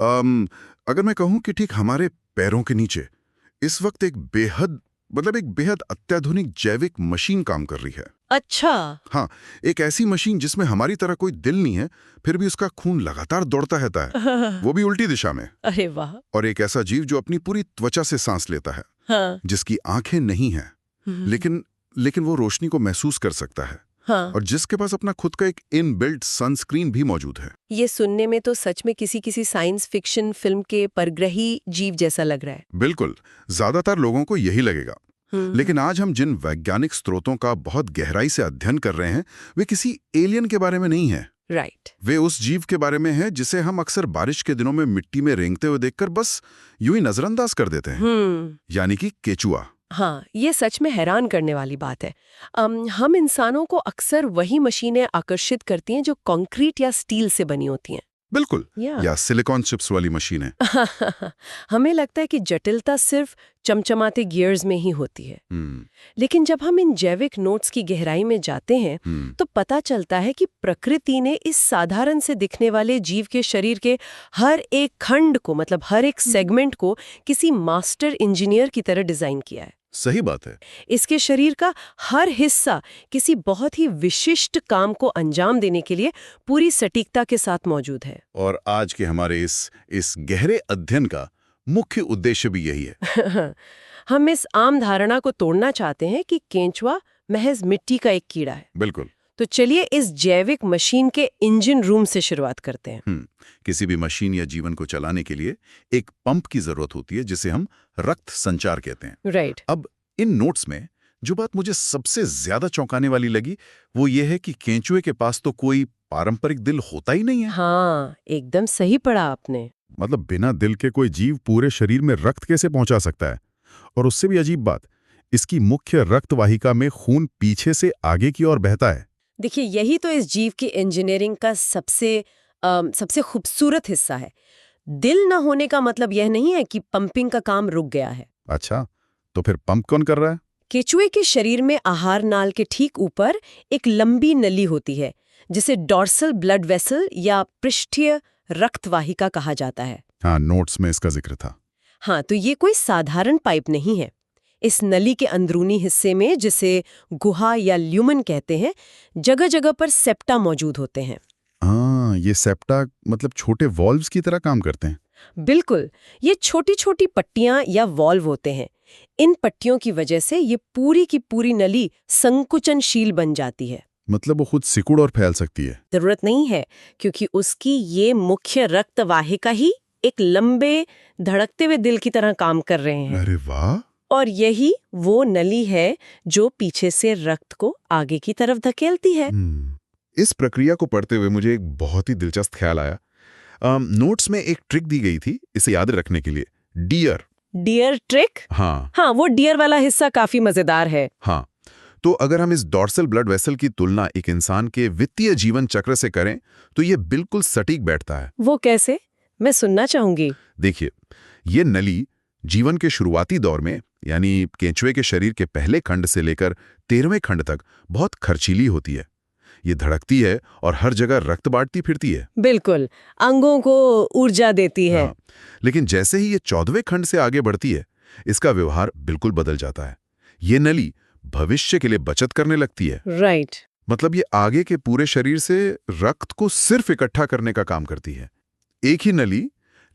अगर मैं कहूं कि ठीक हमारे पैरों के नीचे इस वक्त एक बेहद अत्याधुनिक जैविक मशीन काम कर रही है। अच्छा। हाँ, एक ऐसी मशीन जिसमें हमारी तरह कोई दिल नहीं है, फिर भी उसका खून लगातार दौड़ता रहता है, वो भी उल्टी दिशा में। अरे वाह। और एक ऐसा जीव जो अपनी पूरी त्वचा से सांस लेता है, हाँ। जिसकी आंखें नहीं हैं, लेकिन वो रोशनी को महसूस कर सकता है। हाँ। और जिसके पास अपना खुद का एक इनबिल्ट सनस्क्रीन भी मौजूद है। ये सुनने में तो सच में किसी साइंस फिक्शन फिल्म के परग्रही जीव जैसा लग रहा है। बिल्कुल, ज्यादातर लोगों को यही लगेगा। लेकिन आज हम जिन वैज्ञानिक स्रोतों का बहुत गहराई से अध्ययन कर रहे हैं, वे किसी एलियन के बारे में नहीं है। राइट। वे उस जीव के बारे में है जिसे हम अक्सर बारिश के दिनों में मिट्टी में रेंगते हुए देखकर बस यूं ही नजरअंदाज कर देते हैं, यानी कि केचुआ। हाँ, ये सच में हैरान करने वाली बात है। हम इंसानों को अक्सर वही मशीनें आकर्षित करती हैं जो कंक्रीट या स्टील से बनी होती हैं। बिल्कुल, या सिलिकॉन चिप्स वाली मशीनें। हमें लगता है कि जटिलता सिर्फ चमचमाते गियर्स में ही होती है। लेकिन जब हम इन जैविक नोट्स की गहराई में जाते हैं तो पता चलता है कि प्रकृति ने इस साधारण से दिखने वाले जीव के शरीर के हर एक खंड को, मतलब हर एक सेगमेंट को किसी मास्टर इंजीनियर की तरह डिजाइन किया है। सही बात है। इसके शरीर का हर हिस्सा किसी बहुत ही विशिष्ट काम को अंजाम देने के लिए पूरी सटीकता के साथ मौजूद है। और आज के हमारे इस गहरे अध्ययन का मुख्य उद्देश्य भी यही है। हम इस आम धारणा को तोड़ना चाहते हैं कि केंचुआ महज मिट्टी का एक कीड़ा है। बिल्कुल। तो चलिए इस जैविक मशीन के इंजन रूम से शुरुआत करते हैं। किसी भी मशीन या जीवन को चलाने के लिए एक पंप की जरूरत होती है, जिसे हम रक्त संचार कहते हैं। राइट। अब इन नोट्स में जो बात मुझे सबसे ज्यादा चौंकाने वाली लगी वो ये है कि केंचुए के पास तो कोई पारंपरिक दिल होता ही नहीं है। हाँ, एकदम सही पढ़ा आपने। मतलब बिना दिल के कोई जीव पूरे शरीर में रक्त कैसे पहुंचा सकता है? और उससे भी अजीब बात, इसकी मुख्य रक्त वाहिका में खून पीछे से आगे की ओर बहता है। देखिए, यही तो इस जीव की इंजीनियरिंग का सबसे खूबसूरत हिस्सा है। दिल न होने का मतलब यह नहीं है कि पंपिंग का काम रुक गया है। अच्छा, तो फिर पंप कौन कर रहा है? केचुए के शरीर में आहार नाल के ठीक ऊपर एक लंबी नली होती है, जिसे डॉर्सल ब्लड वेसल या पृष्ठीय रक्त वाहिका कहा जाता है। हाँ, नोट्स में इसका जिक्र था। हाँ, तो ये कोई साधारण पाइप नहीं है। इस नली के अंदरूनी हिस्से में, जिसे गुहा या ल्यूमन कहते हैं, जगह जगह पर सेप्टा मौजूद होते हैं। हाँ, ये सेप्टा मतलब छोटे वॉल्व्स की तरह काम करते हैं। बिल्कुल, ये छोटी छोटी पट्टियां या वॉल्व होते हैं। इन पट्टियों की वजह से ये पूरी की पूरी नली संकुचनशील बन जाती है। मतलब वो खुद सिकुड़ और फैल सकती है। जरूरत नहीं है, क्योंकि उसकी ये मुख्य रक्त वाहिका ही एक लंबे धड़कते हुए दिल की तरह काम कर रहे हैं। अरे वाह! और यही वो नली है जो पीछे से रक्त को आगे की तरफ धकेलती है। इस प्रक्रिया को पढ़ते हुए मुझे एक बहुत ही दिलचस्प ख्याल आया। नोट्स में एक ट्रिक दी गई थी इसे याद रखने के लिए, डियर ट्रिक। हाँ, वो डियर वाला हिस्सा काफी मजेदार है। हाँ, तो अगर हम इस डॉर्सल ब्लड वेसल की तुलना एक इंसान के वित्तीय जीवन चक्र से करें तो ये बिल्कुल सटीक बैठता है। वो कैसे? मैं सुनना चाहूंगी। देखिए, ये नली जीवन के शुरुआती दौर में, यानी केंचुए के शरीर के पहले खंड से लेकर 13वें खंड तक बहुत खर्चीली होती है। ये धड़कती है और हर जगह रक्त बांटती फिरती है। बिल्कुल, अंगों को ऊर्जा देती है। हाँ, लेकिन जैसे ही ये 14वें खंड से आगे बढ़ती है, इसका व्यवहार बिल्कुल बदल जाता है। ये नली भविष्य के लिए बचत करने लगती है। राइट। मतलब ये आगे के पूरे शरीर से रक्त को सिर्फ इकट्ठा करने का काम करती है। एक ही नली,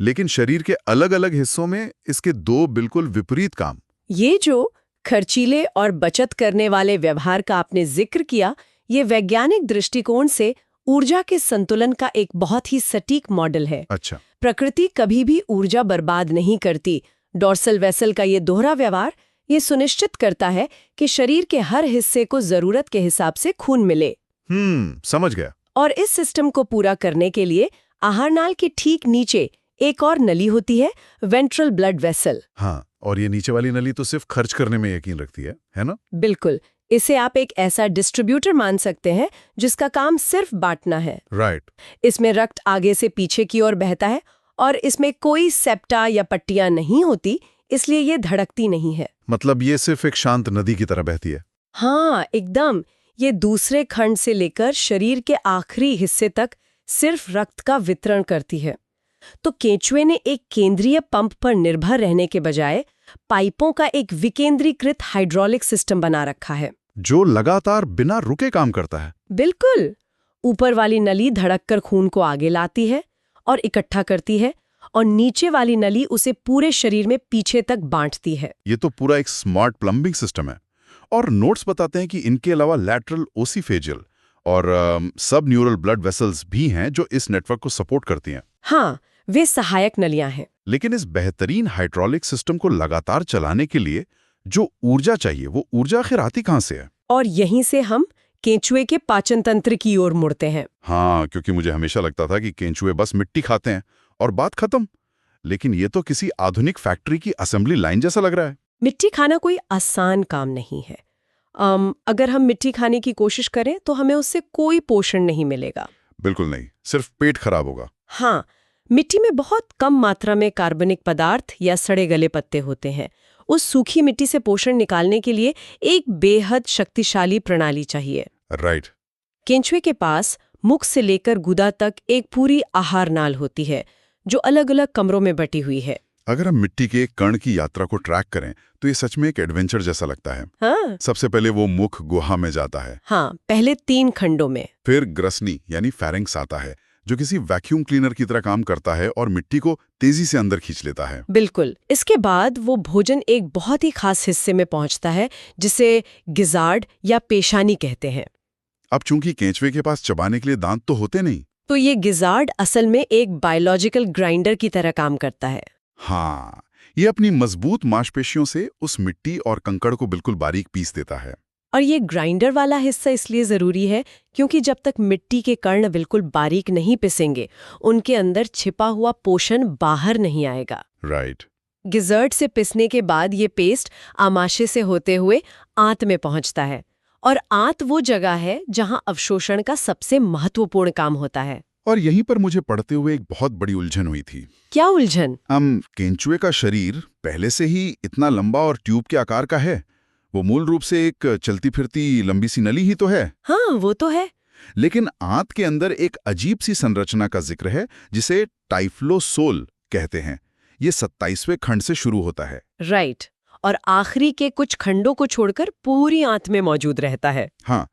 लेकिन शरीर के अलग अलग हिस्सों में इसके दो बिल्कुल विपरीत काम। ये जो खर्चीले और बचत करने वाले व्यवहार का आपने जिक्र किया, ये वैज्ञानिक दृष्टिकोण से ऊर्जा के संतुलन का एक बहुत ही सटीक मॉडल है। अच्छा। प्रकृति कभी भी ऊर्जा बर्बाद नहीं करती। डॉर्सल वेसल का ये दोहरा व्यवहार ये सुनिश्चित करता है कि शरीर के हर हिस्से को जरूरत के हिसाब से खून मिले। समझ गया। और इस सिस्टम को पूरा करने के लिए आहार नाल के ठीक नीचे एक और नली होती है, वेंट्रल ब्लड वेसल। हाँ, और ये नीचे वाली नली तो सिर्फ खर्च करने में यकीन रखती है ना? बिल्कुल, इसे आप एक ऐसा डिस्ट्रीब्यूटर मान सकते हैं जिसका काम सिर्फ बांटना है। राइट। इसमें रक्त आगे से पीछे की ओर बहता है और इसमें कोई सेप्टा या पट्टियां नहीं होती, इसलिए ये धड़कती नहीं है। मतलब ये सिर्फ एक शांत नदी की तरह बहती है। हाँ, एकदम। ये दूसरे खंड से लेकर शरीर के आखिरी हिस्से तक सिर्फ रक्त का वितरण करती है। तो केंचुए ने एक केंद्रीय पंप पर निर्भर रहने के बजाय पाइपों का एक विकेंद्रीकृत हाइड्रोलिक सिस्टम बना रखा है, जो लगातार बिना रुके काम करता है। बिल्कुल। ऊपर वाली नली धड़ककर खून को आगे लाती है और इकट्ठा करती है, और नीचे वाली नली उसे पूरे शरीर में पीछे तक बांटती है। ये तो पूरा एक स्मार्ट प्लम्बिंग सिस्टम है। और नोट्स बताते हैं कि इनके अलावा लैटरल ओसिफेजियल और सब न्यूरल ब्लड वेसल्स भी हैं जो इस नेटवर्क को सपोर्ट करती हैं। हाँ, वे सहायक नलियां हैं। लेकिन इस बेहतरीन हाइड्रोलिक सिस्टम को लगातार चलाने के लिए जो ऊर्जा चाहिए, वो ऊर्जा आखिर आती कहाँ से है? और यहीं से हम केंचुए के पाचन तंत्र की ओर मुड़ते हैं। हाँ, क्योंकि मुझे हमेशा लगता था कि केंचुए बस मिट्टी खाते हैं और बात खत्म। लेकिन ये तो किसी आधुनिक फैक्ट्री की असेंबली लाइन जैसा लग रहा है। मिट्टी खाना कोई आसान काम नहीं है। अगर हम मिट्टी खाने की कोशिश करें तो हमें उससे कोई पोषण नहीं मिलेगा। बिल्कुल नहीं, सिर्फ पेट खराब होगा। हाँ, मिट्टी में बहुत कम मात्रा में कार्बनिक पदार्थ या सड़े गले पत्ते होते हैं। उस सूखी मिट्टी से पोषण निकालने के लिए एक बेहद शक्तिशाली प्रणाली चाहिए। राइट। केंचुए के पास मुख से लेकर गुदा तक एक पूरी आहार नाल होती है, जो अलग अलग कमरों में बटी हुई है। अगर हम मिट्टी के कण की यात्रा को ट्रैक करें तो ये सच में एक एडवेंचर जैसा लगता है। हाँ, सबसे पहले वो मुख गुहा में जाता है। हाँ, पहले 3 खंडों में। फिर ग्रसनी यानी फेरिंक्स आता है, जो किसी वैक्यूम क्लीनर की तरह काम करता है और मिट्टी को तेजी से अंदर खींच लेता है। बिल्कुल। इसके बाद वो भोजन एक बहुत ही खास हिस्से में पहुंचता है, जिसे गिजार्ड या पेशानी कहते हैं। अब चूंकि केंचुए के पास चबाने के लिए दांत तो होते नहीं, तो ये गिजार्ड असल में एक बायोलॉजिकल ग्राइंडर की तरह काम करता है। हाँ, ये अपनी मजबूत मांसपेशियों से उस मिट्टी और कंकड़ को बिल्कुल बारीक पीस देता है। और ये ग्राइंडर वाला हिस्सा इसलिए जरूरी है क्योंकि जब तक मिट्टी के कण बिल्कुल बारीक नहीं पिसेंगे, उनके अंदर छिपा हुआ पोषण बाहर नहीं आएगा। राइट। गिजर्ड से पिसने के बाद ये पेस्ट आमाशय से होते हुए आंत में पहुंचता है, और आंत वो जगह है जहां अवशोषण का सबसे महत्वपूर्ण काम होता है। और यहीं पर मुझे पढ़ते हुए एक बहुत बड़ी उलझन हुई थी। क्या उलझन? केंचुए का शरीर पहले से ही इतना लंबा और ट्यूब के आकार का है। वो मूल रूप से एक चलती फिरती लंबी सी नली ही तो है। हाँ, वो तो है। लेकिन आंत के अंदर एक अजीब सी संरचना का जिक्र है जिसे टाइफ्लोसोल कहते हैं। ये 27वें खंड से शुरू होता है। राइट। और आखिरी के कुछ खंडों को छोड़कर पूरी आंत में मौजूद रहता है। हाँ,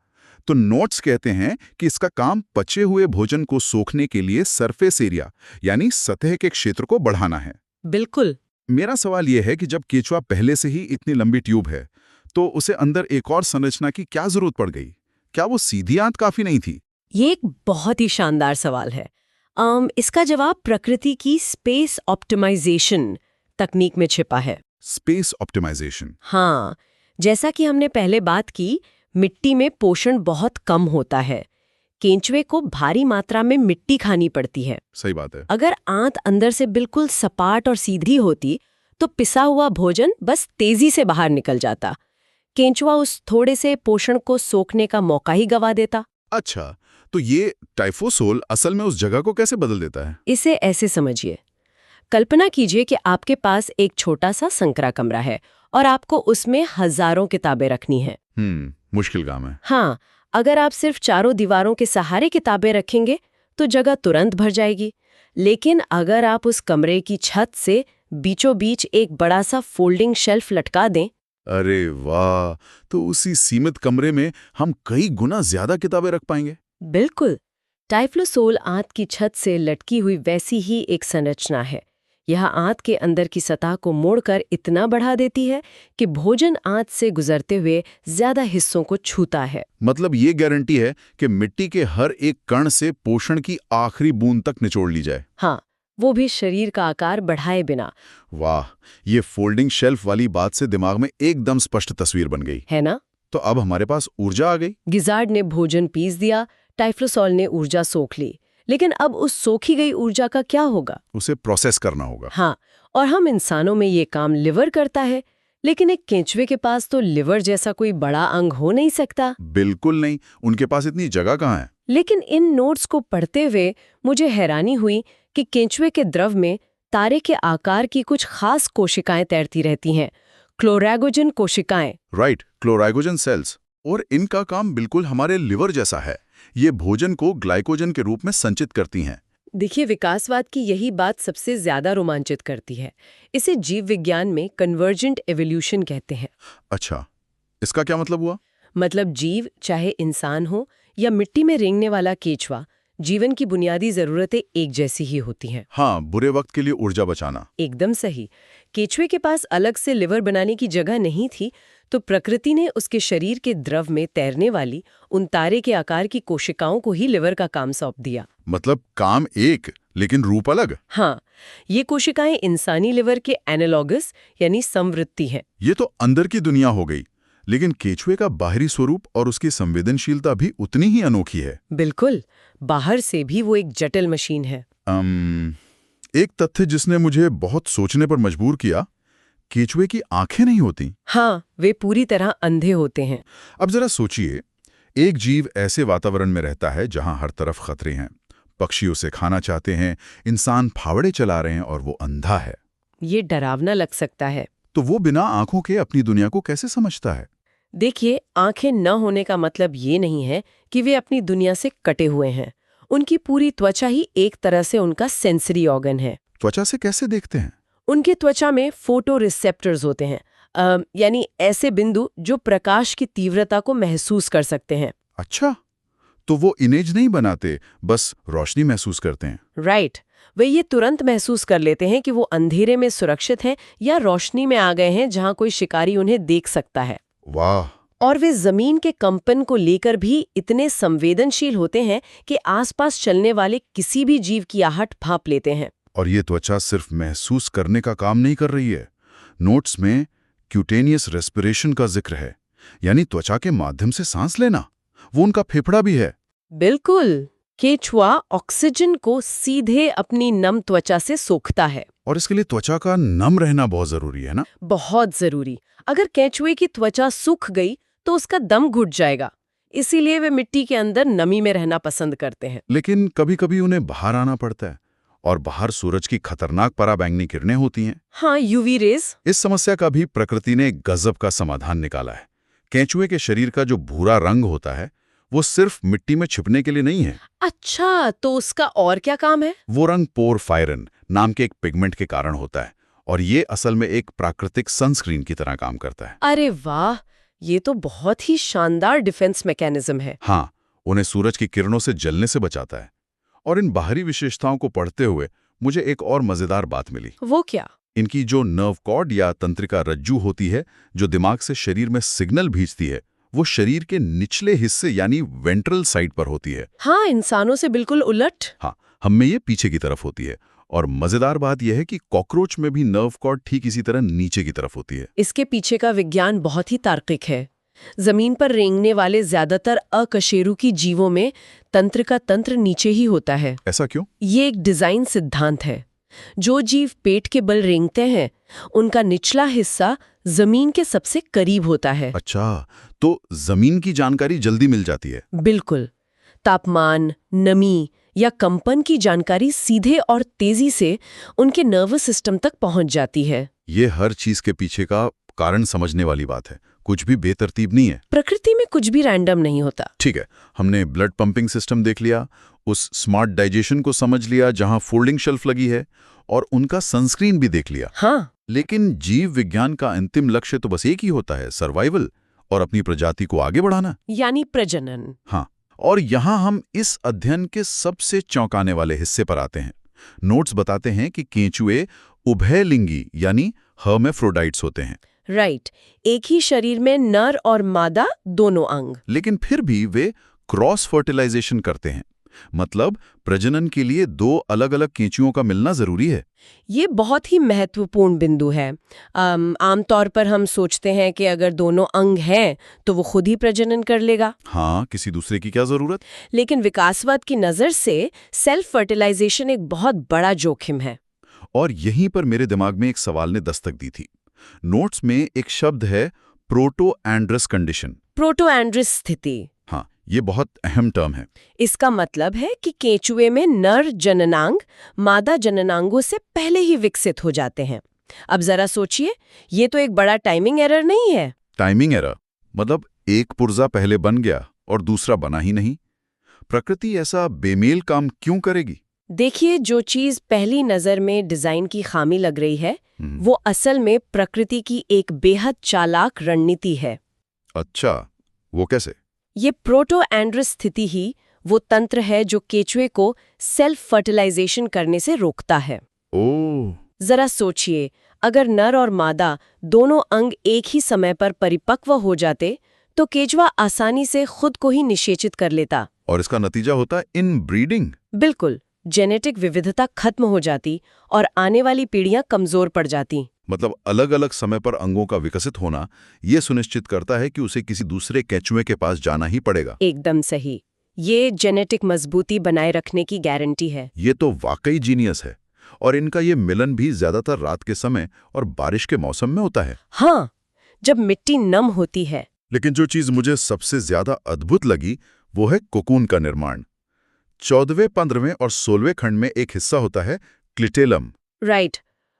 तो नोट्स कहते हैं कि इसका काम पचे हुए भोजन को सोखने के लिए सरफेस एरिया यानी सतह के क्षेत्र को बढ़ाना है। बिल्कुल। मेरा सवाल यह है कि जब केंचुआ पहले से ही इतनी लंबी ट्यूब है, तो उसे अंदर एक और संरचना की क्या जरूरत पड़ गई? क्या वो सीधी आंत काफी नहीं थी? ये एक बहुत ही शानदार सवाल है। इसका जवाब प्रकृति की स्पेस ऑप्टिमाइजेशन तकनीक में छिपा है। Space optimisation. हाँ, जैसा कि हमने पहले बात की, मिट्टी में पोषण बहुत कम होता है। केंचुए को भारी मात्रा में मिट्टी खानी पड़ती है। सही बात है। अगर आंत अंदर से बिल्कुल सपाट और सीधी होती तो पिसा हुआ भोजन बस तेजी से बाहर निकल जाता। केंचुआ उस थोड़े से पोषण को सोखने का मौका ही गवा देता। अच्छा, तो ये टाइफोसोल असल में उस जगह को कैसे बदल देता है? इसे ऐसे समझिए। कल्पना कीजिए कि आपके पास एक छोटा सा संकरा कमरा है और आपको उसमें हजारों किताबें रखनी है। मुश्किल काम है। हाँ, अगर आप सिर्फ चारों दीवारों के सहारे किताबें रखेंगे तो जगह तुरंत भर जाएगी। लेकिन अगर आप उस कमरे की छत से बीचों बीच एक बड़ा सा फोल्डिंग शेल्फ लटका दें, अरे वाह, तो उसी सीमित कमरे में हम कई गुना ज्यादा किताबें रख पाएंगे। बिल्कुल। टाइफ्लोसोल आंत की छत से लटकी हुई वैसी ही एक संरचना है। यह आंत के अंदर की सतह को मोड़कर इतना बढ़ा देती है कि भोजन आंत से गुजरते हुए ज्यादा हिस्सों को छूता है। मतलब ये गारंटी है कि मिट्टी के हर एक कण से पोषण की आखिरी बूंद तक निचोड़ ली जाए। हाँ, वो भी शरीर का आकार बढ़ाए बिना। वाह, ये फोल्डिंग शेल्फ वाली बात से दिमाग में एकदम स्पष्ट तस्वीर बन गई है ना? तो अब हमारे पास ऊर्जा आ गई। गिजार्ड ने भोजन पीस दिया, टाइफ्लोसोल ने ऊर्जा सोख ली। लेकिन अब उस सोखी गई ऊर्जा का क्या होगा? उसे प्रोसेस करना होगा। हाँ, और हम इंसानों में ये काम लिवर करता है, लेकिन एक केंचुए के पास तो लिवर जैसा कोई बड़ा अंग हो नहीं सकता। बिल्कुल नहीं, उनके पास इतनी जगह कहाँ है। लेकिन इन नोट्स को पढ़ते हुए मुझे हैरानी हुई कि केंचुए के द्रव में तारे के आकार की कुछ खास कोशिकाएं तैरती रहती हैं, क्लोराइगोजन कोशिकाएं। राइट, क्लोराइगोजन सेल्स। और इनका काम बिल्कुल हमारे लिवर जैसा है। ये भोजन को ग्लाइकोजन के रूप में संचित करती हैं। देखिए, विकासवाद की यही बात सबसे ज्यादा रोमांचित करती है। इसे जीव विज्ञान में कन्वर्जेंट एवोल्यूशन कहते हैं। अच्छा, इसका क्या मतलब हुआ? मतलब जीव, चाहे इंसान हो या मिट्टी में रेंगने वाला केचुआ, जीवन की बुनियादी जरूरतें एक जैसी ही होती हैं। हाँ, बुरे वक्त के लिए ऊर्जा बचाना। एकदम सही। केचुए के पास अलग से लिवर बनाने की जगह नहीं थी, तो प्रकृति ने उसके शरीर के द्रव में तैरने वाली उन तारे के आकार की कोशिकाओं को ही लिवर का काम सौंप दिया। मतलब काम एक, लेकिन रूप अलग। हाँ, ये कोशिकाएं इंसानी लिवर के एनालॉगस यानी समवृत्ति हैं। ये तो अंदर की दुनिया हो गई, लेकिन केचुए का बाहरी स्वरूप और उसकी संवेदनशीलता भी उतनी ही अनोखी है। बिल्कुल, बाहर से भी वो एक जटिल मशीन है। एक तथ्य जिसने मुझे बहुत सोचने पर मजबूर किया, केचुए की आंखें नहीं होती। हाँ, वे पूरी तरह अंधे होते हैं। अब जरा सोचिए, एक जीव ऐसे वातावरण में रहता है जहां हर तरफ खतरे हैं, पक्षी उसे खाना चाहते हैं, इंसान फावड़े चला रहे हैं और वो अंधा है। ये डरावना लग सकता है। तो वो बिना आंखों के अपनी दुनिया को कैसे समझता है? देखिए, आंखें न होने का मतलब ये नहीं है कि वे अपनी दुनिया से कटे हुए हैं। उनकी पूरी त्वचा ही एक तरह से उनका सेंसरी ऑर्गन है। त्वचा से कैसे देखते हैं? उनके त्वचा में फोटो रिसेप्टर्स होते हैं, यानी ऐसे बिंदु जो प्रकाश की तीव्रता को महसूस कर सकते हैं। अच्छा, तो वो इमेज नहीं बनाते, बस रोशनी महसूस करते हैं। राइट, वे ये तुरंत महसूस कर लेते हैं कि वो अंधेरे में सुरक्षित हैं या रोशनी में आ गए हैं जहां कोई शिकारी उन्हें देख सकता है। वाह! और वे जमीन के कंपन को लेकर भी इतने संवेदनशील होते हैं कि आसपास चलने वाले किसी भी जीव की आहट भांप लेते हैं। और ये त्वचा सिर्फ महसूस करने का काम नहीं कर रही है। नोट्स में क्यूटेनियस रेस्पिरेशन का जिक्र है, यानी त्वचा के माध्यम से सांस लेना। वो उनका फेफड़ा भी है। बिल्कुल, केचुआ ऑक्सीजन को सीधे अपनी नम त्वचा से सोखता है। और इसके लिए त्वचा का नम रहना बहुत जरूरी है ना? बहुत जरूरी। अगर केचुए की त्वचा सूख गई तो उसका दम घुट जाएगा। इसीलिए वे मिट्टी के अंदर नमी में रहना पसंद करते हैं। लेकिन कभी-कभी उन्हें बाहर आना पड़ता है, और बाहर सूरज की खतरनाक पराबैंगनी किरणें होती हैं। हाँ, यूवी रेज। इस समस्या का भी प्रकृति ने गजब का समाधान निकाला है। केंचुए के शरीर का जो भूरा रंग होता है, वो सिर्फ मिट्टी में छिपने के लिए नहीं है। अच्छा, तो उसका और क्या काम है? वो रंग पोरफायरिन नाम के एक पिगमेंट के कारण होता है, और ये असल में एक प्राकृतिक सनस्क्रीन की तरह काम करता है। अरे वाह, ये तो बहुत ही शानदार डिफेंस मैकेनिज्म है। हाँ, उन्हें सूरज की किरणों से जलने से बचाता है। और इन बाहरी विशेषताओं को पढ़ते हुए मुझे एक और मजेदार बात मिली। वो क्या? इनकी जो नर्व कॉर्ड या तंत्रिका रज्जू होती है, जो दिमाग से शरीर में सिग्नल भेजती है, वो शरीर के निचले हिस्से यानी वेंट्रल साइड पर होती है। हाँ, इंसानों से बिल्कुल उलट। हाँ, हम में ये पीछे की तरफ होती है। और मजेदार बात यह है कि कॉकरोच में भी नर्व कॉर्ड ठीक इसी तरह नीचे की तरफ होती है। इसके पीछे का विज्ञान बहुत ही तार्किक है। जमीन पर रेंगने वाले ज्यादातर अकशेरुकी जीवों में तंत्र का तंत्र नीचे ही होता है। ऐसा क्यों? ये एक डिजाइन सिद्धांत है। जो जीव पेट के बल रेंगते हैं, उनका निचला हिस्सा जमीन के सबसे करीब होता है। अच्छा, तो जमीन की जानकारी जल्दी मिल जाती है। बिल्कुल। तापमान, नमी या कंपन की जानकारी सीधे और तेजी से उनके नर्वस सिस्टम तक पहुंच जाती है। ये हर चीज के पीछे का कारण समझने वाली बात है। कुछ भी बेतरतीब नहीं है। प्रकृति में कुछ भी रैंडम नहीं होता। ठीक है, हमने ब्लड पंपिंग सिस्टम देख लिया, उस स्मार्ट डाइजेशन को समझ लिया जहां फोल्डिंग शेल्फ लगी है, और उनका सनस्क्रीन भी देख लिया। हाँ, लेकिन जीव विज्ञान का अंतिम लक्ष्य तो बस एक ही होता है, सर्वाइवल और अपनी प्रजाति को आगे बढ़ाना, यानी प्रजनन। हाँ, और यहां हम इस अध्ययन के सबसे चौंकाने वाले हिस्से पर आते हैं। नोट्स बताते हैं कि केंचुए उभयलिंगी यानी हर्मेफ्रोडाइट्स होते हैं। राइट, एक ही शरीर में नर और मादा दोनों अंग। लेकिन फिर भी वे क्रॉस फर्टिलाइजेशन करते हैं। मतलब प्रजनन के लिए दो अलग-अलग केंचुओं का मिलना जरूरी है। ये बहुत ही महत्वपूर्ण बिंदु है। आमतौर पर हम सोचते हैं कि अगर दोनों अंग हैं तो वो खुद ही प्रजनन कर लेगा। हाँ, किसी दूसरे की क्या जरूरत? लेकिन विकासवाद की नजर से सेल्फ फर्टिलाइजेशन एक बहुत बड़ा जोखिम है। और यहीं पर मेरे दिमाग में एक सवाल ने दस्तक दी थी। नोट्स में एक शब्द है प्रोटोएंड्रस कंडीशन। प्रोटोएंड्रस स्थिति। हाँ, ये बहुत अहम टर्म है। इसका मतलब है कि केंचुए में नर जननांग मादा जननांगों से पहले ही विकसित हो जाते हैं। अब जरा सोचिए, ये तो एक बड़ा टाइमिंग एरर नहीं है? टाइमिंग एरर मतलब एक पुर्जा पहले बन गया और दूसरा बना ही नहीं। प्रकृति ऐसा बेमेल काम क्यों करेगी? देखिए, जो चीज पहली नजर में डिजाइन की खामी लग रही है वो असल में प्रकृति की एक बेहद चालाक रणनीति है। अच्छा, वो कैसे? ये प्रोटो एंड्रस स्थिति ही वो तंत्र है जो केचुए को सेल्फ फर्टिलाइजेशन करने से रोकता है। ओह, जरा सोचिए, अगर नर और मादा दोनों अंग एक ही समय पर परिपक्व हो जाते तो केचुआ आसानी से खुद को ही निषेचित कर लेता। और इसका नतीजा होता है इन ब्रीडिंग। बिल्कुल, जेनेटिक विविधता खत्म हो जाती और आने वाली पीढ़ियां कमजोर पड़ जाती। मतलब अलग अलग समय पर अंगों का विकसित होना ये सुनिश्चित करता है कि उसे किसी दूसरे केंचुए के पास जाना ही पड़ेगा। एकदम सही। ये जेनेटिक मजबूती बनाए रखने की गारंटी है। ये तो वाकई जीनियस है। और इनका ये मिलन भी ज्यादातर रात के समय और बारिश के मौसम में होता है। हाँ, जब मिट्टी नम होती है। लेकिन जो चीज मुझे सबसे ज्यादा अद्भुत लगी वो है कोकून का निर्माण। 14वें, 15वें और 16वें खंड में एक हिस्सा होता है क्लिटेलम। राइट,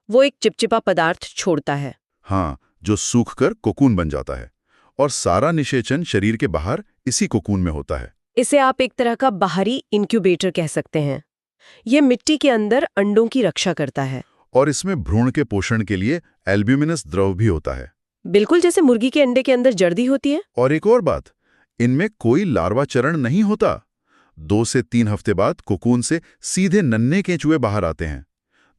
वो एक चिपचिपा पदार्थ छोड़ता है। हाँ, जो सूखकर कोकून बन जाता है और सारा निषेचन शरीर के बाहर इसी कोकून में होता है। इसे आप एक तरह का बाहरी इंक्यूबेटर कह सकते हैं। ये मिट्टी के अंदर अंडों की रक्षा करता है। और इसमें भ्रूण के पोषण के लिए एल्ब्यूमिनस द्रव भी होता है। बिल्कुल जैसे मुर्गी के अंडे के अंदर जर्दी होती है। और एक और बात, इनमें कोई लार्वा चरण नहीं होता। 2 से 3 हफ्ते बाद कोकून से सीधे नन्हे केंचुए बाहर आते हैं,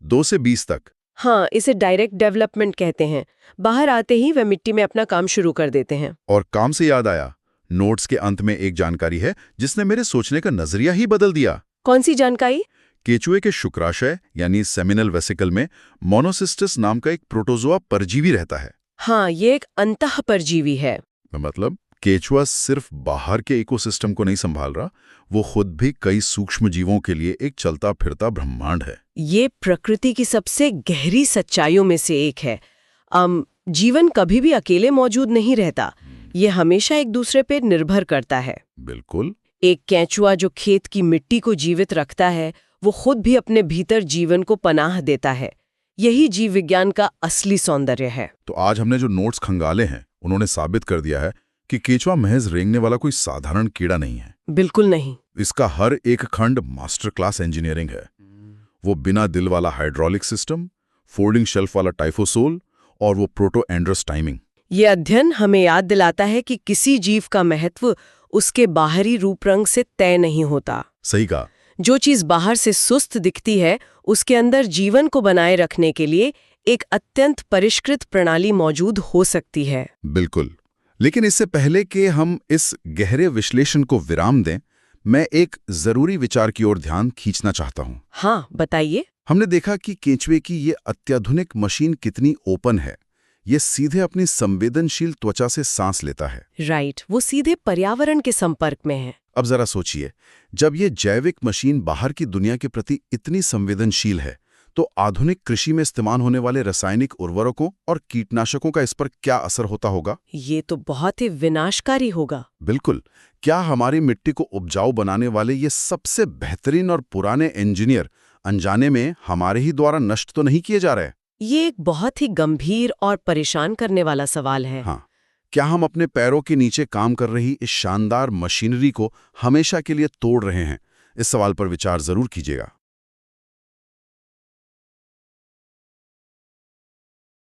2 से 20 तक। हाँ, इसे डायरेक्ट डेवलपमेंट कहते हैं। बाहर आते ही वे मिट्टी में अपना काम शुरू कर देते हैं। और काम से याद आया, नोट्स के अंत में एक जानकारी है जिसने मेरे सोचने का नजरिया ही बदल दिया। कौन सी जानकारी? केचुए के शुक्राशय यानी सेमिनल वेसिकल में मोनोसिस्टस नाम का एक प्रोटोजोआ परजीवी रहता है। हाँ, ये एक अंतः परजीवी है। मतलब केचुआ सिर्फ बाहर के इकोसिस्टम को नहीं संभाल रहा, वो खुद भी कई सूक्ष्म जीवों के लिए एक चलता फिरता ब्रह्मांड है। ये प्रकृति की सबसे गहरी सच्चाइयों में से एक है। जीवन कभी भी अकेले मौजूद नहीं रहता, ये हमेशा एक दूसरे पर निर्भर करता है। बिल्कुल। एक केंचुआ जो खेत की मिट्टी को जीवित रखता है, वो खुद भी अपने भीतर जीवन को पनाह देता है। यही जीव विज्ञान का असली सौंदर्य है। तो आज हमने जो नोट्स खंगाले हैं उन्होंने साबित कर दिया है कि केचुआ महज रेंगने वाला कोई साधारण कीड़ा नहीं है। बिल्कुल नहीं। इसका हर एक खंड मास्टर क्लास इंजीनियरिंग है। वो बिना दिल वाला हाइड्रोलिक सिस्टम, फोल्डिंग शेल्फ वाला टाइफोसोल और वो प्रोटो एंड्रस टाइमिंग। ये अध्ययन हमें याद दिलाता है कि किसी जीव का महत्व उसके बाहरी रूप रंग से तय नहीं होता। सही कहा। जो चीज बाहर से सुस्त दिखती है, उसके अंदर जीवन को बनाए रखने के लिए एक अत्यंत परिष्कृत प्रणाली मौजूद हो सकती है। बिल्कुल। लेकिन इससे पहले कि हम इस गहरे विश्लेषण को विराम दें, मैं एक जरूरी विचार की ओर ध्यान खींचना चाहता हूं। हाँ, बताइए। हमने देखा कि केंचुए की ये अत्याधुनिक मशीन कितनी ओपन है। ये सीधे अपनी संवेदनशील त्वचा से सांस लेता है। राइट, वो सीधे पर्यावरण के संपर्क में है। अब जरा सोचिए, जब ये जैविक मशीन बाहर की दुनिया के प्रति इतनी संवेदनशील है, तो आधुनिक कृषि में इस्तेमाल होने वाले रासायनिक उर्वरकों और कीटनाशकों का इस पर क्या असर होता होगा? ये तो बहुत ही विनाशकारी होगा। बिल्कुल। क्या हमारी मिट्टी को उपजाऊ बनाने वाले ये सबसे बेहतरीन और पुराने इंजीनियर अनजाने में हमारे ही द्वारा नष्ट तो नहीं किए जा रहे? ये एक बहुत ही गंभीर और परेशान करने वाला सवाल है। हाँ, क्या हम अपने पैरों के नीचे काम कर रही इस शानदार मशीनरी को हमेशा के लिए तोड़ रहे हैं? इस सवाल पर विचार जरूर कीजिएगा।